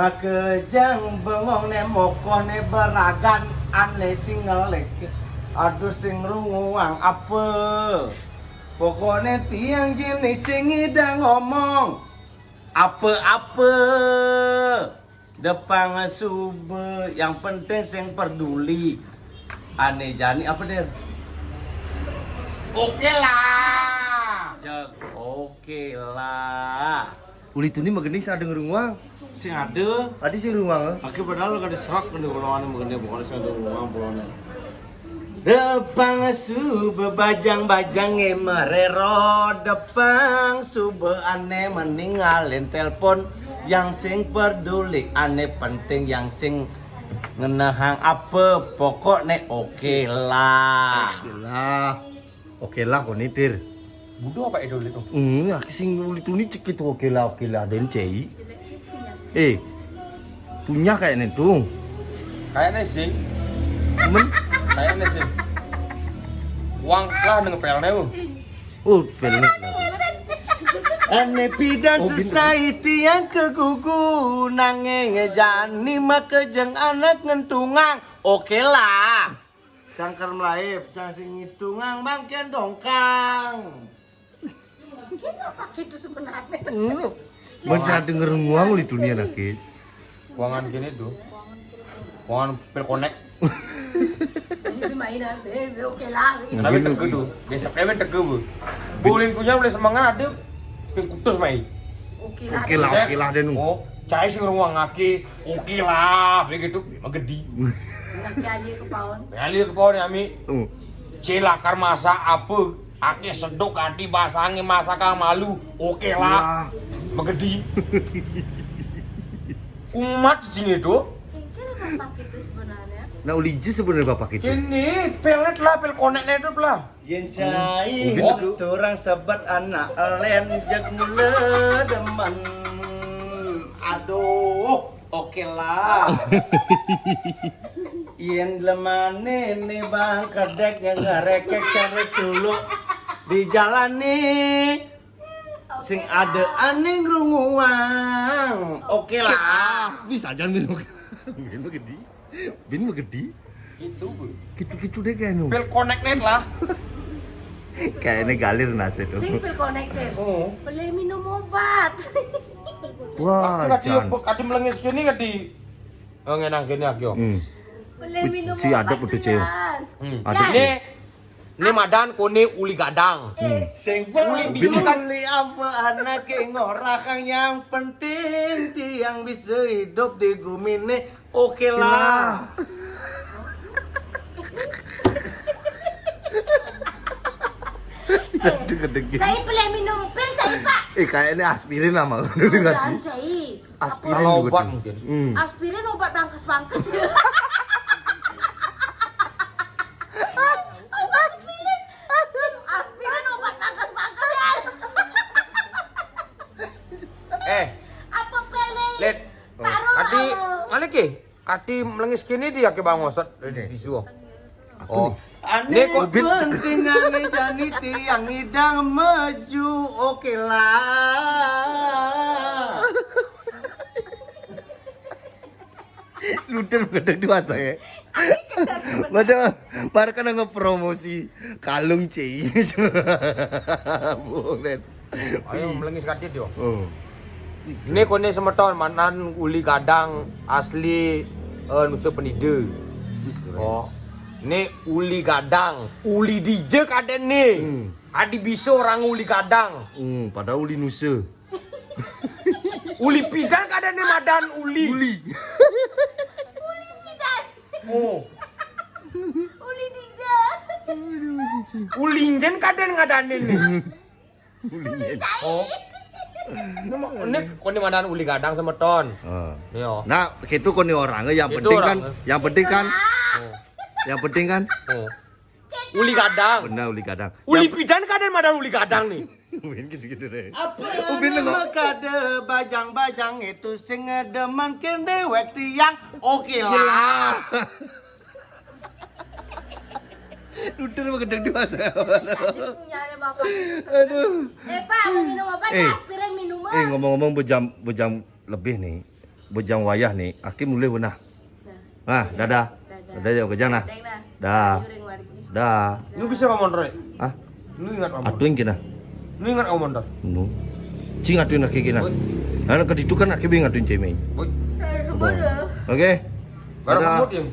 Kejang bengong ne mokoh ne beragan ane sing ngelek. Aduh sing runguang apa? Pokoknya tiang jenis sing ngidang ngomong apa-apa. Depan sube yang penting sing peduli. Ane jani apa der? Oke lah. Oke lah. Uli tu ni magandang sa adeng runguang. Sing ada. Adi sing runguang. Aki padahal kada serak kan golongan maganda bukan sing ada ruang bolone. Depang su bebajang-bajang merero depang su ane meninggalin telepon yang sing peduli ane penting yang sing ngenahang apa pokoknya oke lah. Oke lah kau ni tir. Budo apa idol itu? Aki sing uli tu ni cek itu oke lah den cai. Punya kayak ni tu. Kayaknya sih, Cuman kayaknya sih. Uang lah dengan pelnya bu. pelnek lah. Ane pidan society yang kegugu nangeng jani makejeng anak ngentungang oke lah. Cangkar melayu, cang sing ngitungang bangkian dongkang. Kenapa gitu sebenarnya? Masa denger runguang uli tu ni anak ke. Uangan gini tuh, uangan pel connect. Ini mainan, oke lah. Tapi tege tuh, besok kevin tege bu. Boleh punya boleh semangat ada, yang kutus mai. Oke lah. Oke lah den. Oh, cai sing ruang ngaki, oke lah, begitu, magedi. Nanti aja ke paun. Ngali ke pohon ami. Celakar masak apa? Ake sedok hati basange masakan malu. Oke lah. Magedi. Umat sini tuh. Kira bapak itu sebenarnya. Nah uli je sebenarnya bapak itu. Ini pelet lah, pel koneknya itu lah. Yen cai, orang sebat anak elen jeg mule demen. Aduh, oke lah. Yen lemane nih bang kedek yang ngerekek cari culuk di jalan nih. Sing ada aneh runguang. Oke lah. Bisa jangan minum. Bin magedi. Gitu bu. Gitu deh kan. Pel connected lah. Kayaknya galir nasi tu. Simple connected. Oh. Boleh minum obat. Wah, jangan. Kadi melengis gini kadi. Oh ngenang gini aku. Boleh minum Si obat. ada pedu cewek. Yan. Ada Ini madan kone uli gadang. Eh, Uli uli apa anak ngorakang yang penting tiang bisa hidup di bumi ini oke lah. Saya boleh minum pil saya pak. Kayaknya aspirin lah malu dulu Jangan kan. saya. Aspirin Kalau juga obat tuh. mungkin. Aspirin obat bangkes-bangkes. Aspirin obat bangkes-bangkes ya. Apa pele? Let. Taruh Kadi apa? ngene ki? Kadi melengis kini dia ke Bang Osot di suo. Oh. Ane kok penting ane jani tiang ngidang maju oke lah. Luder gede dua saya. Padahal para kan ngepromosi kalung cei. Boleh. Ayo melengis kadi yo. Oh. Ini kone semeton manan uli gadang asli nusa penida. Oh. Ini uli gadang, uli DJ kaden nih. Adi bisa orang uli gadang. Padahal uli nusa. Uli pidan kaden nih madan uli. Uli. Pidan. Oh. Uli dijat. Uli injen kaden ngadanin nih. Uli. Oh. Ini kone madan uli gadang semeton. Nih oh. Nah, itu koni orangnya yang Itu penting kan, orangnya. yang penting kan, Oh. yang penting kan. Oh. Uli gadang. Benar uli kadang. Uli pidan kaden madan uli gadang nih. Mungkin gitu deh. Apa Ubin nama kade bajang-bajang itu sing ngedemen dewek tiang oke lah. Luder mah gede dua saya. Punya ada bapak. Aduh. Pak, mau minum obat Eh. aspirin minuman. Ngomong-ngomong bejam lebih nih. bejang wayah nih, aki mulai benah. Ah, dadah. Dadah jauh kejang nah. Deng nah. Dah. Yuring wargi. Dah. Lu bisa ngomong Roy? Ah, Lu ingat ngomong? atuin kina. Lu ingat ngomong dah? Nu. Cing atuin aki kina. Boy, Nah, kan itu kan aki bing atuin cemai. boy. Bodoh. Oke. Garang Dadah. kemut yang.